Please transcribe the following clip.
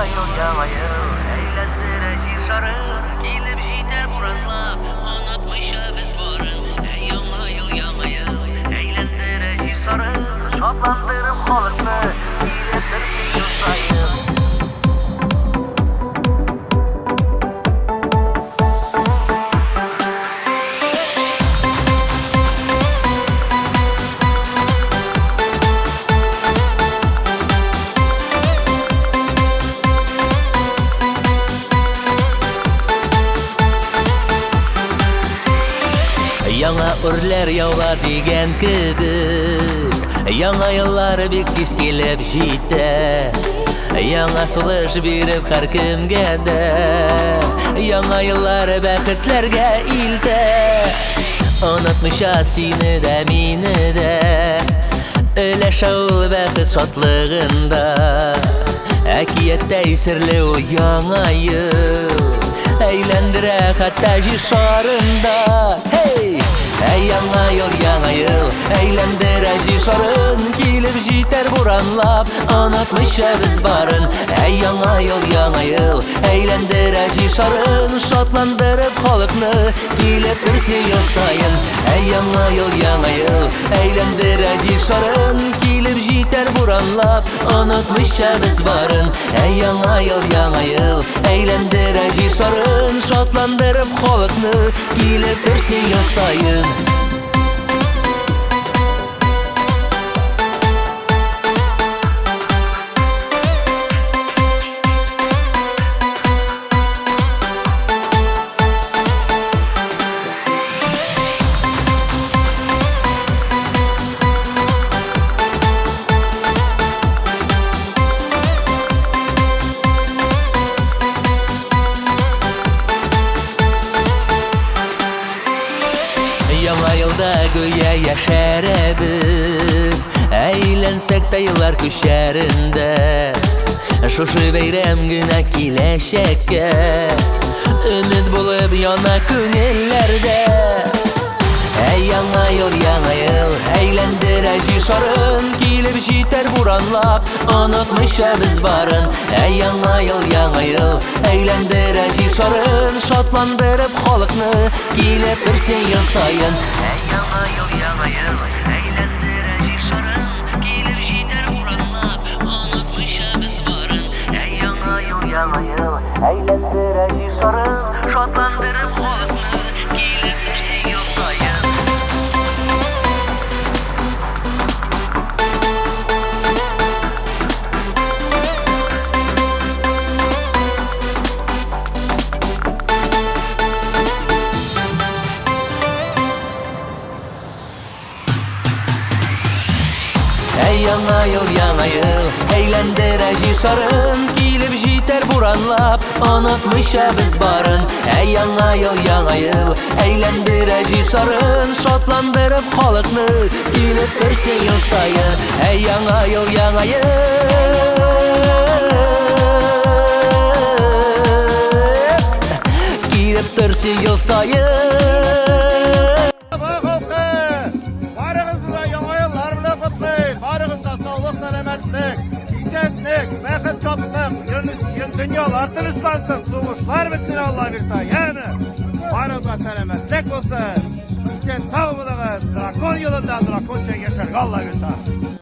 yıl yana yıl eğlendirecek şarı gelip jiter buranlap unutmuşa biz barın yana yıl eğlendirecek şarı şotlandırıp halkını eğlendirsin yıl sayın. Yana urlar yavla degen kibik Yana yıllar bek tez kelib jitdi Yana suluş berib har kimga da Yana yıllar baxtlarga ildi Unutmuşa seni de meni de Öleşol baxt şodlig'inda Akiyatday sirli o yana yıl Eğlendire hatta jisharında Hey! Yana yıl eğlendire jisharın Gelip jiter buranlap unutmuşa biz barın Yana yıl eğlendire jisharın Şotlandırıp halkını gelip birsi yıl sayın Yana yıl eğlendire jisharın Gelip jiter buranlap unutmuşa biz barın Yana yıl eğlendire jisharın Şotlandırıp halkını gelip birsi yıl sayın Yana yılda güya yaşarız Eğlensek de yıllar köşerinde Şuşu beyrem güne kileşekke Ümit bulup yana künellerde Yana yıl eğlendire jisharın Gelip jiter buranlap unutmuşa biz barın Yana yıl eğlendire jisharın Şotlandırıp halkını gelip birsi yıl sayın Yana yıl eğlendire jisharın Gelip jiter buranlap unutmuşa biz barın Yana yıl eğlendire jisharın Şotlandırıp halkını gelip birsi yıl sayın Yana yıl eğlendire jisharın Gelip jiter buranlap unutmuşa biz barın Yana yıl eğlendire jisharın Şotlandırıp halkını gelip birsi yıl sayın Yana yıl gelip birsi yıl sayın Bakın çotluk, dünyalar tırıslansın, soğuşlar bitsin Allah birsa. Yani, varıza selametlik olsun. Ülke sağ bulunuz, drakon yolunda drakonça yaşar Allah birsa.